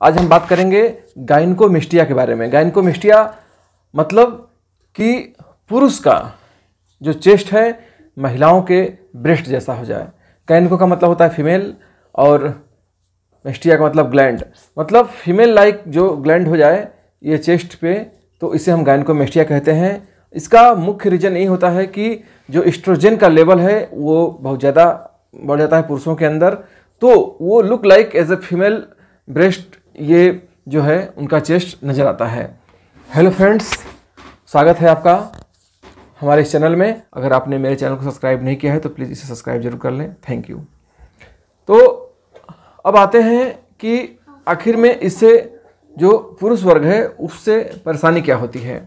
आज हम बात करेंगे गायनेकोमेस्टिया के बारे में। गायनेकोमेस्टिया मतलब कि पुरुष का जो चेस्ट है महिलाओं के ब्रेस्ट जैसा हो जाए। गायनेको का मतलब होता है फीमेल और मेस्टिया का मतलब ग्लैंड, मतलब फीमेल लाइक जो ग्लैंड हो जाए ये चेस्ट पे, तो इसे हम गायनेकोमेस्टिया कहते हैं। इसका मुख्य रीज़न यही होता है कि जो एस्ट्रोजन का लेवल है वो बहुत ज़्यादा बढ़ जाता है पुरुषों के अंदर, तो वो look like as a female breast, ये जो है उनका चेस्ट नज़र आता है। हेलो फ्रेंड्स, स्वागत है आपका हमारे इस चैनल में। अगर आपने मेरे चैनल को सब्सक्राइब नहीं किया है तो प्लीज़ इसे सब्सक्राइब जरूर कर लें, थैंक यू। तो अब आते हैं कि आखिर में इससे जो पुरुष वर्ग है उससे परेशानी क्या होती है।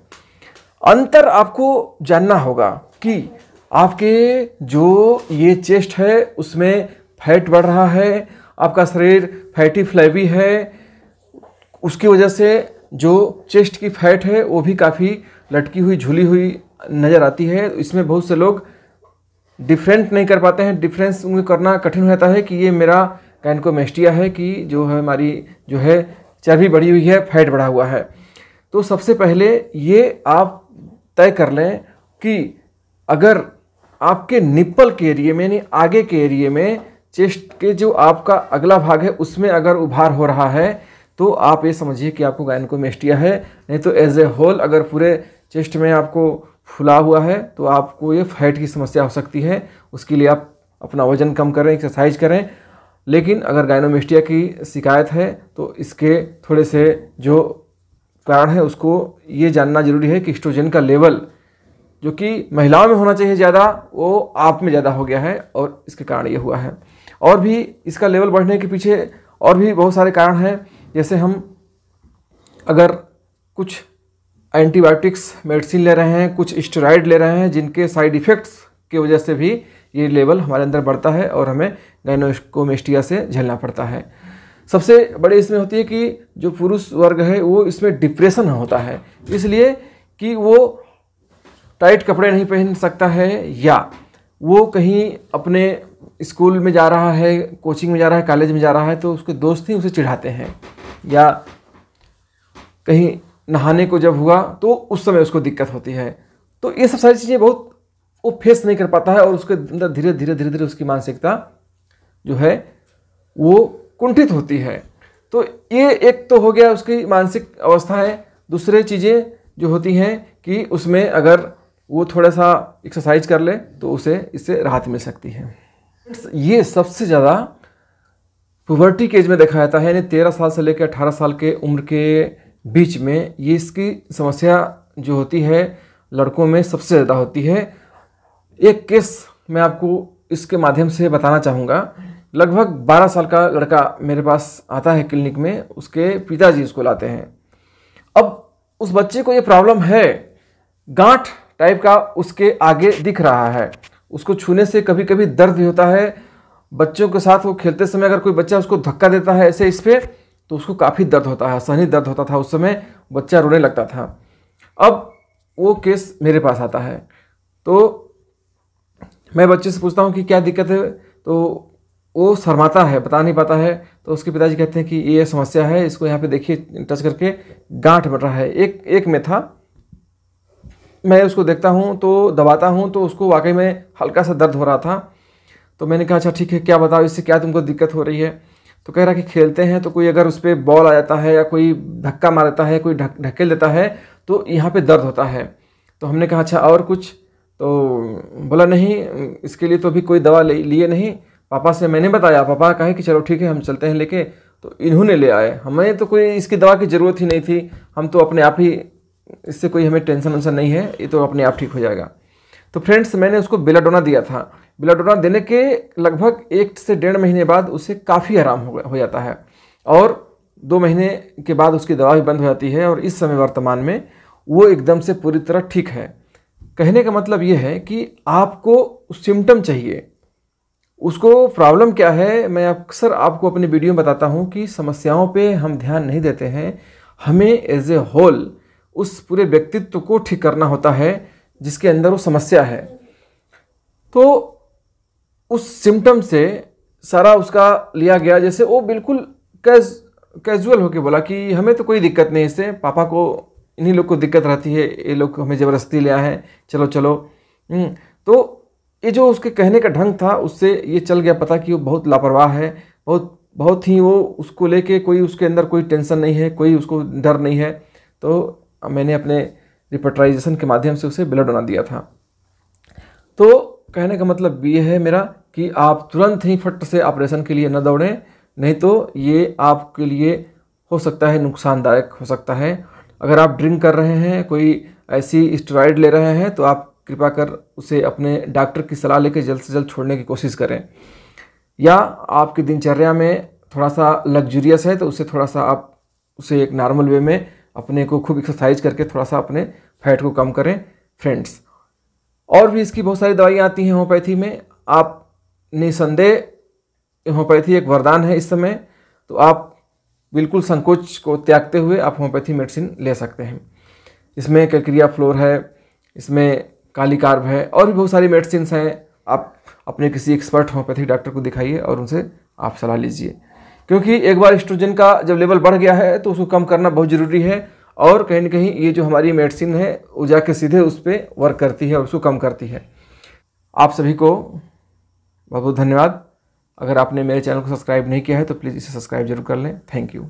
अंतर आपको जानना होगा कि आपके जो ये चेस्ट है उसमें फैट बढ़ रहा है, आपका शरीर फैटी फ्लैबी है, उसकी वजह से जो चेस्ट की फैट है वो भी काफ़ी लटकी हुई झूली हुई नज़र आती है। इसमें बहुत से लोग डिफरेंट नहीं कर पाते हैं, डिफरेंस उनको करना कठिन हो जाता है कि ये मेरा गायनेकोमेस्टिया है कि जो है हमारी जो है चर्बी बढ़ी हुई है, फैट बढ़ा हुआ है। तो सबसे पहले ये आप तय कर लें कि अगर आपके निप्पल के एरिए में यानी आगे के एरिए में चेस्ट के जो आपका अगला भाग है उसमें अगर उभार हो रहा है तो आप ये समझिए कि आपको गायनेकोमेस्टिया है। नहीं तो एज ए होल अगर पूरे चेस्ट में आपको फुला हुआ है तो आपको ये फैट की समस्या हो सकती है। उसके लिए आप अपना वजन कम करें, एक्सरसाइज करें। लेकिन अगर गायनेकोमेस्टिया की शिकायत है तो इसके थोड़े से जो कारण है उसको ये जानना जरूरी है कि एस्ट्रोजन का लेवल जो कि महिलाओं में होना चाहिए ज़्यादा, वो आप में ज़्यादा हो गया है और इसके कारण ये हुआ है। और भी इसका लेवल बढ़ने के पीछे और भी बहुत सारे कारण हैं, जैसे हम अगर कुछ एंटीबायोटिक्स मेडिसिन ले रहे हैं, कुछ स्टेरॉइड ले रहे हैं जिनके साइड इफ़ेक्ट्स की वजह से भी ये लेवल हमारे अंदर बढ़ता है और हमें गायनेकोमेस्टिया से झेलना पड़ता है। सबसे बड़ी इसमें होती है कि जो पुरुष वर्ग है वो इसमें डिप्रेशन होता है, इसलिए कि वो टाइट कपड़े नहीं पहन सकता है, या वो कहीं अपने स्कूल में जा रहा है, कोचिंग में जा रहा है, कॉलेज में जा रहा है तो उसके दोस्त ही उसे चिढ़ाते हैं, या कहीं नहाने को जब हुआ तो उस समय उसको दिक्कत होती है। तो ये सब सारी चीज़ें बहुत वो फेस नहीं कर पाता है और उसके अंदर धीरे धीरे उसकी मानसिकता जो है वो कुंठित होती है। तो ये एक तो हो गया उसकी मानसिक अवस्था है। दूसरे चीज़ें जो होती हैं कि उसमें अगर वो थोड़ा सा एक्सरसाइज कर ले तो उसे इससे राहत मिल सकती है। ये सबसे ज़्यादा पुबर्टी के एज में देखा जाता है, यानी 13 साल से लेकर 18 साल के उम्र के बीच में ये इसकी समस्या जो होती है लड़कों में सबसे ज़्यादा होती है। एक केस मैं आपको इसके माध्यम से बताना चाहूँगा। लगभग 12 साल का लड़का मेरे पास आता है क्लिनिक में, उसके पिताजी उसको लाते हैं। अब उस बच्चे को ये प्रॉब्लम है, गांठ टाइप का उसके आगे दिख रहा है, उसको छूने से कभी कभी दर्द भी होता है। बच्चों के साथ वो खेलते समय अगर कोई बच्चा उसको धक्का देता है ऐसे इस पर तो उसको काफ़ी दर्द होता है, असहनीय दर्द होता था, उस समय बच्चा रोने लगता था। अब वो केस मेरे पास आता है तो मैं बच्चे से पूछता हूँ कि क्या दिक्कत है, तो वो शर्माता है, बता नहीं पाता है। तो उसके पिताजी कहते हैं कि ये समस्या है, इसको यहाँ पे देखिए टच करके गांठ बढ़ रहा है। एक में था, मैं उसको देखता हूँ तो दबाता हूँ तो उसको वाकई में हल्का सा दर्द हो रहा था। तो मैंने कहा अच्छा ठीक है, क्या बताओ इससे क्या तुमको दिक्कत हो रही है। तो कह रहा कि खेलते हैं तो कोई अगर उस पर बॉल आ जाता है या कोई धक्का मार देता है, कोई ढकेल देता है तो यहाँ पर दर्द होता है। तो हमने कहा अच्छा और कुछ, तो बोला नहीं इसके लिए तो अभी कोई दवा लिए नहीं, पापा से मैंने बताया, पापा कहे कि चलो ठीक है हम चलते हैं लेके, तो इन्होंने ले आए। हमें तो कोई इसकी दवा की ज़रूरत ही नहीं थी, हम तो अपने आप ही, इससे कोई हमें टेंशन वेंशन नहीं है, ये तो अपने आप ठीक हो जाएगा। तो फ्रेंड्स मैंने उसको बेलाडोना दिया था। बेलाडोना देने के लगभग 1 से 1.5 महीने बाद उसे काफ़ी आराम हो जाता है और 2 महीने के बाद उसकी दवा भी बंद हो जाती है और इस समय वर्तमान में वो एकदम से पूरी तरह ठीक है। कहने का मतलब ये है कि आपको सिम्टम चाहिए, उसको प्रॉब्लम क्या है। मैं अक्सर आपको अपने वीडियो में बताता हूँ कि समस्याओं पे हम ध्यान नहीं देते हैं, हमें एज ए होल उस पूरे व्यक्तित्व को ठीक करना होता है जिसके अंदर वो समस्या है। तो उस सिम्टम से सारा उसका लिया गया, जैसे वो बिल्कुल कैज कैजुअल होके बोला कि हमें तो कोई दिक्कत नहीं इससे, पापा को इन्हीं लोग को दिक्कत रहती है, ये लोग हमें ज़बरदस्ती ले आए हैं, चलो चलो। तो ये जो उसके कहने का ढंग था उससे ये चल गया पता कि वो बहुत लापरवाह है, बहुत ही वो उसको लेके कोई उसके अंदर कोई टेंशन नहीं है, कोई उसको डर नहीं है। तो मैंने अपने रिपोर्टराइजेशन के माध्यम से उसे ब्लड बना दिया था। तो कहने का मतलब ये है मेरा कि आप तुरंत ही फट से ऑपरेशन के लिए न दौड़ें, नहीं तो ये आपके लिए हो सकता है नुकसानदायक हो सकता है। अगर आप ड्रिंक कर रहे हैं, कोई ऐसी स्टेरॉइड ले रहे हैं, तो आप कृपा कर उसे अपने डॉक्टर की सलाह लेकर जल्द से जल्द छोड़ने की कोशिश करें। या आपकी दिनचर्या में थोड़ा सा लग्जूरियस है तो उसे थोड़ा सा आप उसे एक नॉर्मल वे में अपने को खूब एक्सरसाइज करके थोड़ा सा अपने फैट को कम करें फ्रेंड्स। और भी इसकी बहुत सारी दवाइयाँ आती हैं होम्योपैथी में। आप निसंदेह होम्योपैथी एक वरदान है इस समय, तो आप बिल्कुल संकोच को त्यागते हुए आप होम्योपैथी मेडिसिन ले सकते हैं। इसमें कैलक्रिया फ्लोर है, इसमें काली कार्ब है, और भी बहुत सारी मेडिसिन हैं। आप अपने किसी एक्सपर्ट होम्योपैथिक डॉक्टर को दिखाइए और उनसे आप सलाह लीजिए, क्योंकि एक बार एस्ट्रोजन का जब लेवल बढ़ गया है तो उसको कम करना बहुत ज़रूरी है। और कहीं ना कहीं ये जो हमारी मेडिसिन है वो जाके सीधे उस पर वर्क करती है और उसको कम करती है। आप सभी को बहुत बहुत धन्यवाद। अगर आपने मेरे चैनल को सब्सक्राइब नहीं किया है तो प्लीज़ इसे सब्सक्राइब जरूर कर लें। Thank you.